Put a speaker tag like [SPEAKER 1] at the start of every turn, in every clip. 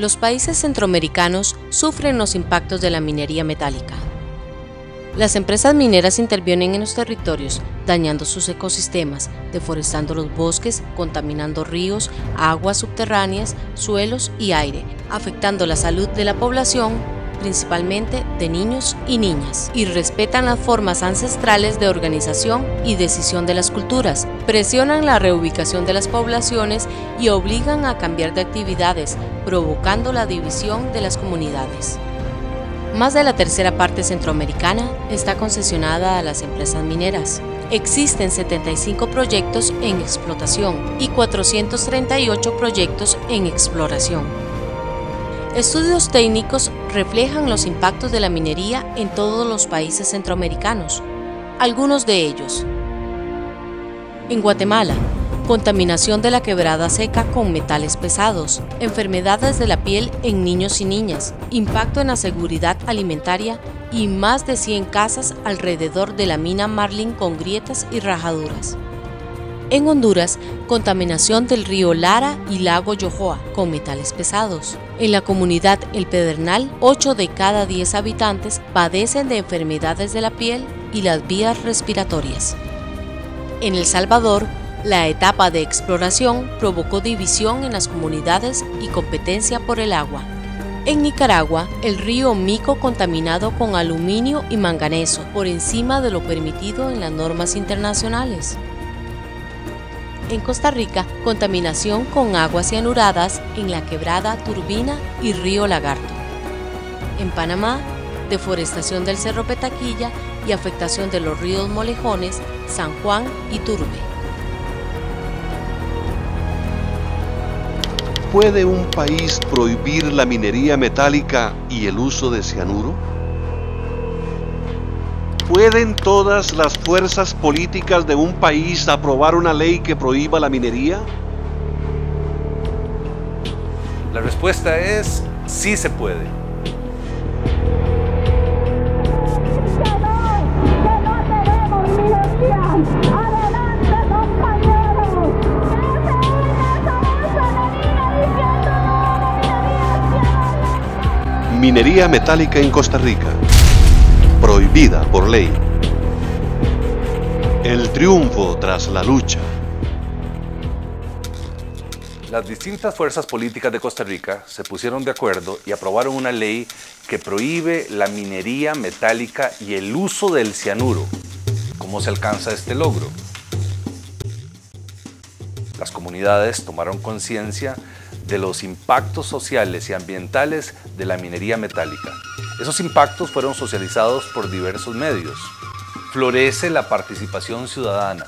[SPEAKER 1] Los países centroamericanos sufren los impactos de la minería metálica. Las empresas mineras intervienen en los territorios, dañando sus ecosistemas, deforestando los bosques, contaminando ríos, aguas subterráneas, suelos y aire, afectando la salud de la población, principalmente de niños y niñas, y respetan las formas ancestrales de organización y decisión de las culturas, presionan la reubicación de las poblaciones y obligan a cambiar de actividades, provocando la división de las comunidades. Más de la tercera parte centroamericana está concesionada a las empresas mineras. Existen 75 proyectos en explotación y 438 proyectos en exploración. Estudios técnicos reflejan los impactos de la minería en todos los países centroamericanos. Algunos de ellos: en Guatemala, contaminación de la quebrada seca con metales pesados, enfermedades de la piel en niños y niñas, impacto en la seguridad alimentaria y más de 100 casas alrededor de la mina Marlin con grietas y rajaduras. En Honduras, contaminación del río Lara y lago Yojoa con metales pesados. En la comunidad El Pedernal, 8 de cada 10 habitantes padecen de enfermedades de la piel y las vías respiratorias. En El Salvador, la etapa de exploración provocó división en las comunidades y competencia por el agua. En Nicaragua, el río Mico contaminado con aluminio y manganeso por encima de lo permitido en las normas internacionales. En Costa Rica, contaminación con aguas cianuradas en la quebrada Turbina y río Lagarto. En Panamá, deforestación del Cerro Petaquilla y afectación de los ríos Molejones, San Juan y Turbe.
[SPEAKER 2] ¿Puede un país prohibir la minería metálica y el uso de cianuro? ¿Pueden todas las fuerzas políticas de un país aprobar una ley que prohíba la minería?
[SPEAKER 3] La respuesta es sí se puede.
[SPEAKER 2] Minería metálica en Costa Rica, prohibida por ley. El triunfo tras la lucha.
[SPEAKER 3] Las distintas fuerzas políticas de Costa Rica se pusieron de acuerdo y aprobaron una ley que prohíbe la minería metálica y el uso del cianuro. ¿Cómo se alcanza este logro? Las comunidades tomaron conciencia de los impactos sociales y ambientales de la minería metálica. Esos impactos fueron socializados por diversos medios. Florece la participación ciudadana,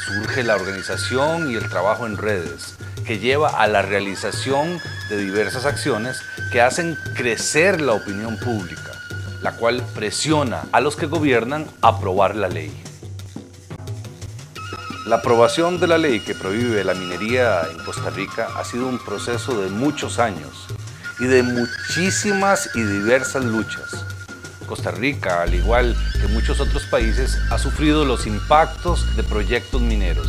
[SPEAKER 3] surge la organización y el trabajo en redes, que lleva a la realización de diversas acciones que hacen crecer la opinión pública, la cual presiona a los que gobiernan a aprobar la ley. La aprobación de la ley que prohíbe la minería en Costa Rica ha sido un proceso de muchos años y de muchísimas y diversas luchas. Costa Rica, al igual que muchos otros países, ha sufrido los impactos de proyectos mineros.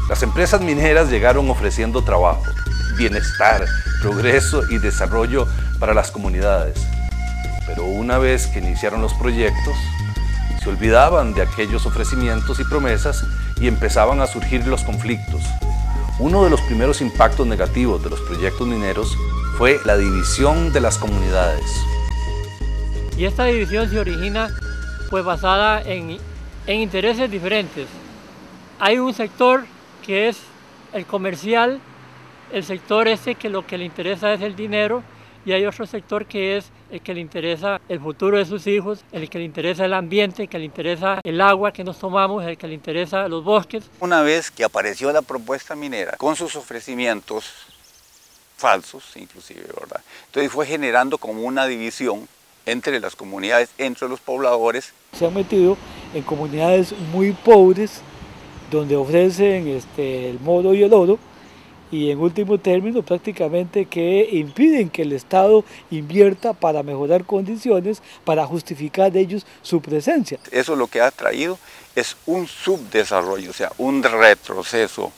[SPEAKER 3] Las empresas mineras llegaron ofreciendo trabajo, bienestar, progreso y desarrollo para las comunidades. Pero una vez que iniciaron los proyectos, se olvidaban de aquellos ofrecimientos y promesas y empezaban a surgir los conflictos. Uno de los primeros impactos negativos de los proyectos mineros fue la división de las comunidades.
[SPEAKER 4] Y esta división se origina pues basada en intereses diferentes. Hay un sector que es el comercial, el sector que lo que le interesa es el dinero, y hay otro sector que es el que le interesa el futuro de sus hijos, el que le interesa el ambiente, el que le interesa el agua que nos tomamos, el que le interesa los bosques.
[SPEAKER 5] Una vez que apareció la propuesta minera con sus ofrecimientos falsos inclusive, ¿verdad? Entonces fue generando como una división entre las comunidades, entre los pobladores.
[SPEAKER 6] Se han metido en comunidades muy pobres donde ofrecen el moro y el oro, y en último término prácticamente que impiden que el Estado invierta para mejorar condiciones, para justificar de ellos su presencia.
[SPEAKER 5] Eso lo que ha traído es un subdesarrollo, o sea, un retroceso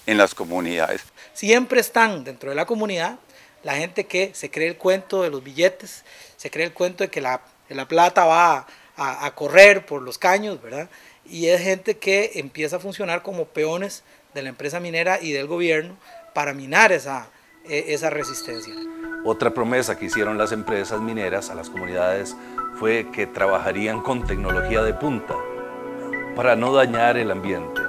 [SPEAKER 5] en las comunidades.
[SPEAKER 7] Siempre están dentro de la comunidad
[SPEAKER 6] la gente que se cree el cuento de los billetes, se cree el cuento de que la plata va a correr por los caños, ¿verdad? Y es gente que empieza a funcionar como peones de la empresa minera y del gobierno para minar esa resistencia.
[SPEAKER 3] Otra promesa que hicieron las empresas mineras a las comunidades fue que trabajarían con tecnología de punta para no dañar el ambiente.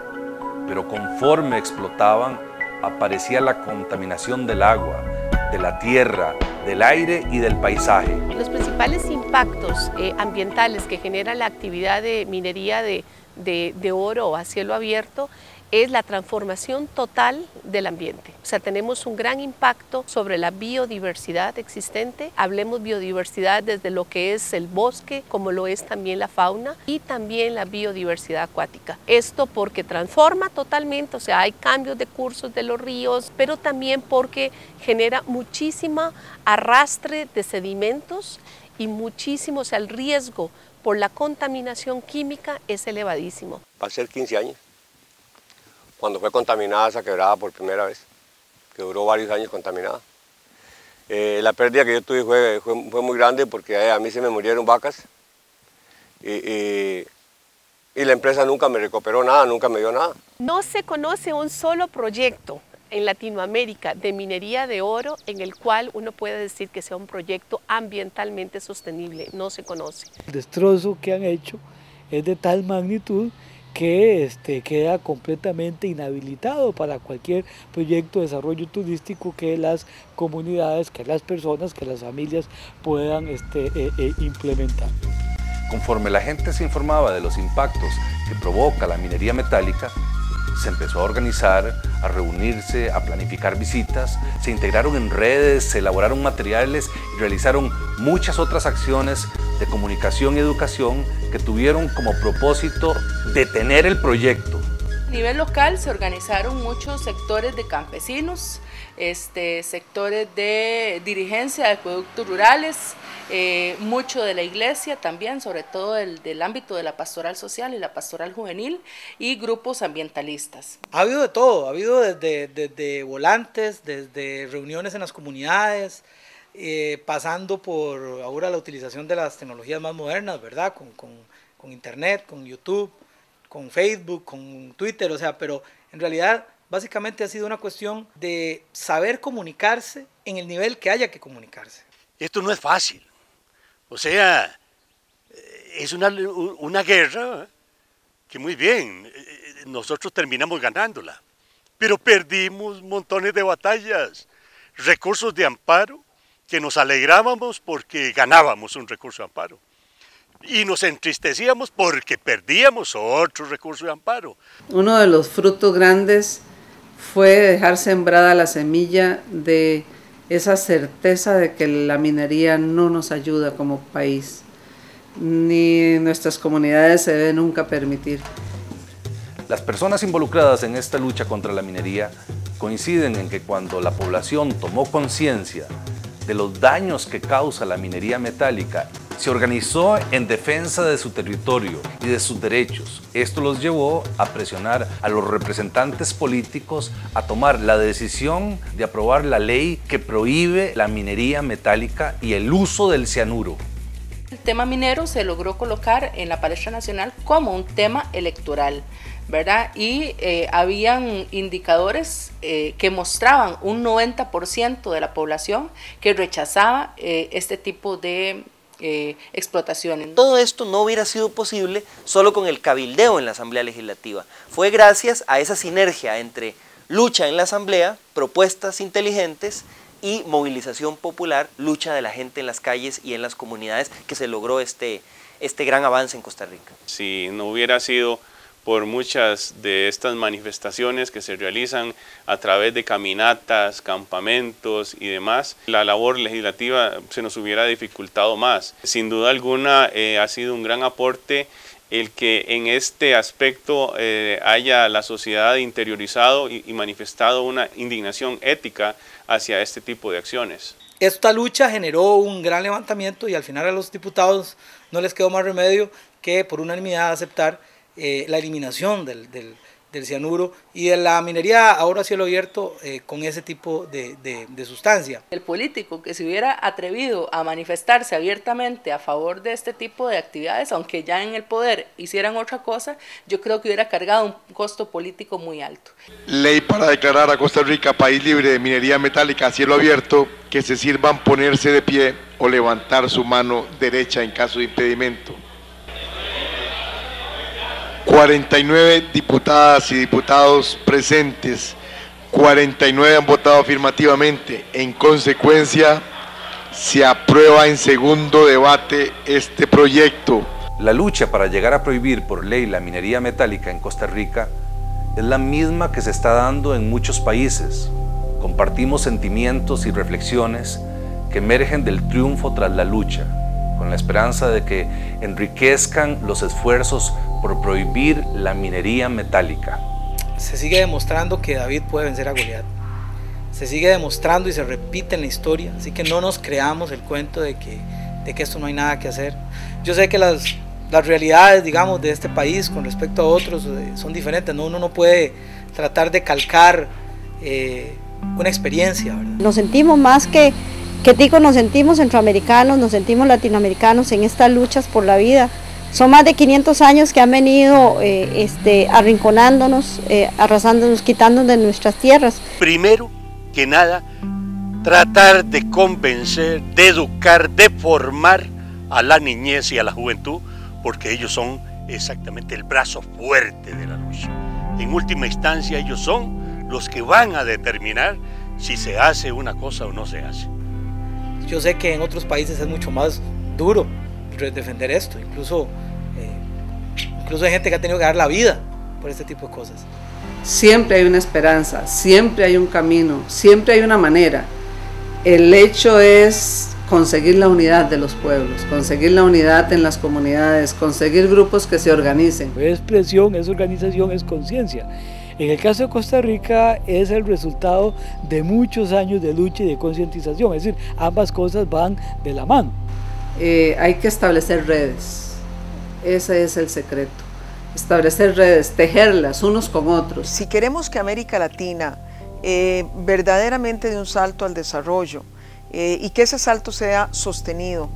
[SPEAKER 3] Pero conforme explotaban, aparecía la contaminación del agua, de la tierra, del aire y del paisaje.
[SPEAKER 7] Los principales impactos ambientales que genera la actividad de minería de oro a cielo abierto es la transformación total del ambiente. O sea, tenemos un gran impacto sobre la biodiversidad existente. Hablemos biodiversidad desde lo que es el bosque, como lo es también la fauna y también la biodiversidad acuática. Esto porque transforma totalmente, o sea, hay cambios de cursos de los ríos, pero también porque genera muchísimo arrastre de sedimentos y muchísimo, o sea, el riesgo por la contaminación química es elevadísimo.
[SPEAKER 8] Va a ser 15 años. Cuando fue contaminada esa quebrada por primera vez, que duró varios años contaminada. La pérdida que yo tuve fue muy grande porque a mí se me murieron vacas y la empresa nunca me recuperó nada, nunca me dio nada.
[SPEAKER 7] No se conoce un solo proyecto en Latinoamérica de minería de oro en el cual uno puede decir que sea un proyecto ambientalmente sostenible, no se conoce.
[SPEAKER 6] El destrozo que han hecho es de tal magnitud que queda completamente inhabilitado para cualquier proyecto de desarrollo turístico que las comunidades, que las personas, que las familias puedan implementar.
[SPEAKER 3] Conforme la gente se informaba de los impactos que provoca la minería metálica, se empezó a organizar, a reunirse, a planificar visitas, se integraron en redes, se elaboraron materiales y realizaron muchas otras acciones de comunicación y educación que tuvieron como propósito detener el proyecto.
[SPEAKER 9] A nivel local se organizaron muchos sectores de campesinos, sectores de dirigencia de acueductos rurales, mucho de la iglesia también, sobre todo del ámbito de la pastoral social y la pastoral juvenil y grupos ambientalistas.
[SPEAKER 6] Ha habido de todo, ha habido desde volantes, desde reuniones en las comunidades, pasando por ahora la utilización de las tecnologías más modernas, ¿verdad? Con internet, con YouTube, con Facebook, con Twitter, o sea, pero en realidad básicamente ha sido una cuestión de saber comunicarse en el nivel que haya que comunicarse.
[SPEAKER 10] Esto no es fácil, o sea, es una guerra que muy bien, nosotros terminamos ganándola, pero perdimos montones de batallas, recursos de amparo, que nos alegrábamos porque ganábamos un recurso de amparo. Y nos entristecíamos porque perdíamos otro recurso de amparo.
[SPEAKER 11] Uno de los frutos grandes fue dejar sembrada la semilla de esa certeza de que la minería no nos ayuda como país, ni nuestras comunidades se deben nunca permitir.
[SPEAKER 3] Las personas involucradas en esta lucha contra la minería coinciden en que cuando la población tomó conciencia de los daños que causa la minería metálica, se organizó en defensa de su territorio y de sus derechos. Esto los llevó a presionar a los representantes políticos a tomar la decisión de aprobar la ley que prohíbe la minería metálica y el uso del cianuro.
[SPEAKER 9] El tema minero se logró colocar en la palestra nacional como un tema electoral, ¿verdad? Y habían indicadores que mostraban un 90% de la población que rechazaba este tipo de explotaciones.
[SPEAKER 12] Todo esto no hubiera sido posible solo con el cabildeo en la Asamblea Legislativa. Fue gracias a esa sinergia entre lucha en la Asamblea, propuestas inteligentes y movilización popular, lucha de la gente en las calles y en las comunidades, que se logró este gran avance en Costa Rica.
[SPEAKER 13] Si no hubiera sido por muchas de estas manifestaciones que se realizan a través de caminatas, campamentos y demás, la labor legislativa se nos hubiera dificultado más. Sin duda alguna ha sido un gran aporte el que en este aspecto haya la sociedad interiorizado y manifestado una indignación ética hacia este tipo de acciones.
[SPEAKER 6] Esta lucha generó un gran levantamiento y al final a los diputados no les quedó más remedio que por unanimidad aceptar la eliminación
[SPEAKER 14] del cianuro y de la minería ahora a cielo abierto con ese tipo de sustancia.
[SPEAKER 9] El político que se hubiera atrevido a manifestarse abiertamente a favor de este tipo de actividades, aunque ya en el poder hicieran otra cosa, yo creo que hubiera cargado un costo político muy alto.
[SPEAKER 15] Ley para declarar a Costa Rica país libre de minería metálica a cielo abierto, que se sirvan ponerse de pie o levantar su mano derecha en caso de impedimento. 49 diputadas y diputados presentes, 49 han votado afirmativamente. En consecuencia, se aprueba en segundo debate este proyecto.
[SPEAKER 3] La lucha para llegar a prohibir por ley la minería metálica en Costa Rica es la misma que se está dando en muchos países. Compartimos sentimientos y reflexiones que emergen del triunfo tras la lucha, con la esperanza de que enriquezcan los esfuerzos por prohibir la minería metálica.
[SPEAKER 14] Se sigue demostrando que David puede vencer a Goliat. Se sigue demostrando y se repite en la historia, así que no nos creamos el cuento de que esto no hay nada que hacer. Yo sé que las realidades, digamos, de este país con respecto a otros son diferentes, ¿no? Uno no puede tratar de calcar una experiencia, ¿verdad?
[SPEAKER 16] Nos sentimos más que ticos, nos sentimos centroamericanos, nos sentimos latinoamericanos en estas luchas por la vida. Son más de 500 años que han venido arrinconándonos, arrasándonos, quitándonos de nuestras tierras.
[SPEAKER 10] Primero que nada, tratar de convencer, de educar, de formar a la niñez y a la juventud, porque ellos son exactamente el brazo fuerte de la lucha. En última instancia, ellos son los que van a determinar si se hace una cosa o no se hace.
[SPEAKER 14] Yo sé que en otros países es mucho más duro defender esto, incluso hay gente que ha tenido que dar la vida por este tipo de cosas.
[SPEAKER 11] Siempre hay una esperanza, siempre hay un camino, siempre hay una manera. El hecho es conseguir la unidad de los pueblos, conseguir la unidad en las comunidades, conseguir grupos que se organicen.
[SPEAKER 6] Es presión, es organización, es conciencia. En el caso de Costa Rica es el resultado de muchos años de lucha y de concientización, es decir, ambas cosas van de la mano.
[SPEAKER 11] Hay que establecer redes, ese es el secreto, establecer redes, tejerlas unos con otros.
[SPEAKER 17] Si queremos que América Latina verdaderamente dé un salto al desarrollo y que ese salto sea sostenido,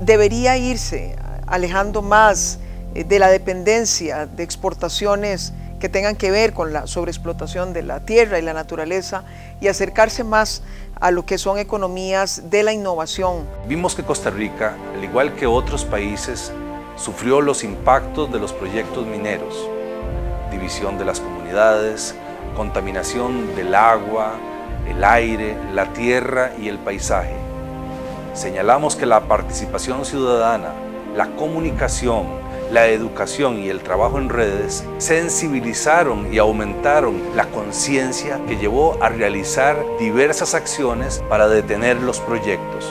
[SPEAKER 17] debería irse alejando más de la dependencia de exportaciones que tengan que ver con la sobreexplotación de la tierra y la naturaleza y acercarse más a lo que son economías de la innovación.
[SPEAKER 3] Vimos que Costa Rica, al igual que otros países, sufrió los impactos de los proyectos mineros, división de las comunidades, contaminación del agua, el aire, la tierra y el paisaje. Señalamos que la participación ciudadana, la comunicación, la educación y el trabajo en redes sensibilizaron y aumentaron la conciencia que llevó a realizar diversas acciones para detener los proyectos.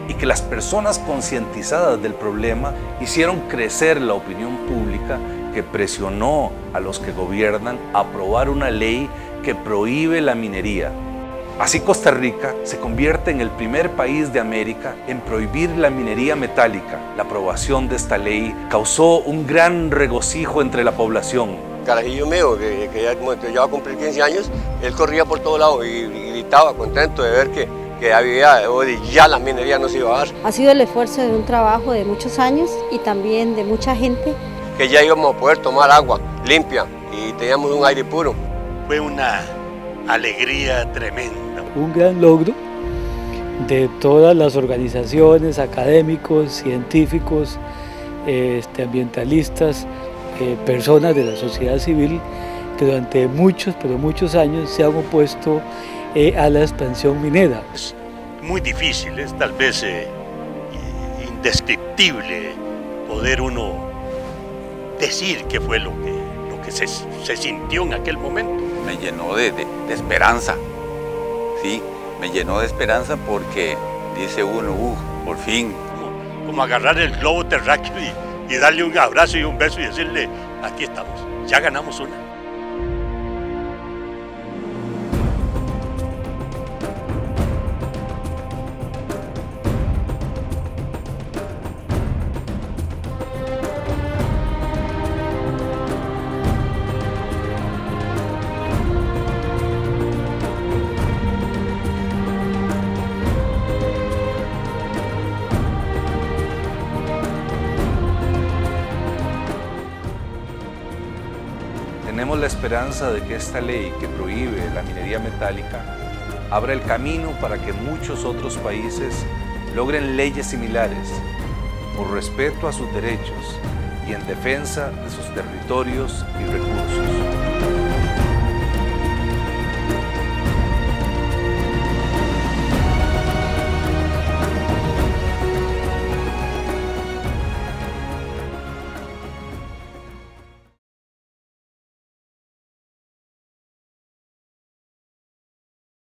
[SPEAKER 3] Y que las personas concientizadas del problema hicieron crecer la opinión pública que presionó a los que gobiernan a aprobar una ley que prohíbe la minería. Así Costa Rica se convierte en el primer país de América en prohibir la minería metálica. La aprobación de esta ley causó un gran regocijo entre la población.
[SPEAKER 8] Carajillo mío, que ya va a cumplir 15 años, él corría por todos lados y gritaba contento de ver que ya la minería no se iba a dar.
[SPEAKER 16] Ha sido el esfuerzo de un trabajo de muchos años y también de mucha gente.
[SPEAKER 8] Que ya íbamos a poder tomar agua limpia y teníamos un aire puro.
[SPEAKER 10] Fue una alegría tremenda.
[SPEAKER 6] Un gran logro de todas las organizaciones, académicos, científicos, ambientalistas, personas de la sociedad civil que durante muchos, pero muchos años se han opuesto a la expansión minera.
[SPEAKER 10] Es muy difícil, es tal vez indescriptible poder uno decir qué fue lo que se sintió en aquel momento.
[SPEAKER 5] Me llenó de esperanza, sí, me llenó de esperanza porque dice uno, por fin.
[SPEAKER 10] Como agarrar el globo terráqueo y darle un abrazo y un beso y decirle, aquí estamos, ya ganamos una.
[SPEAKER 3] la esperanza de que esta ley que prohíbe la minería metálica abra el camino para que muchos otros países logren leyes similares por respeto a sus derechos y en defensa de sus territorios y recursos.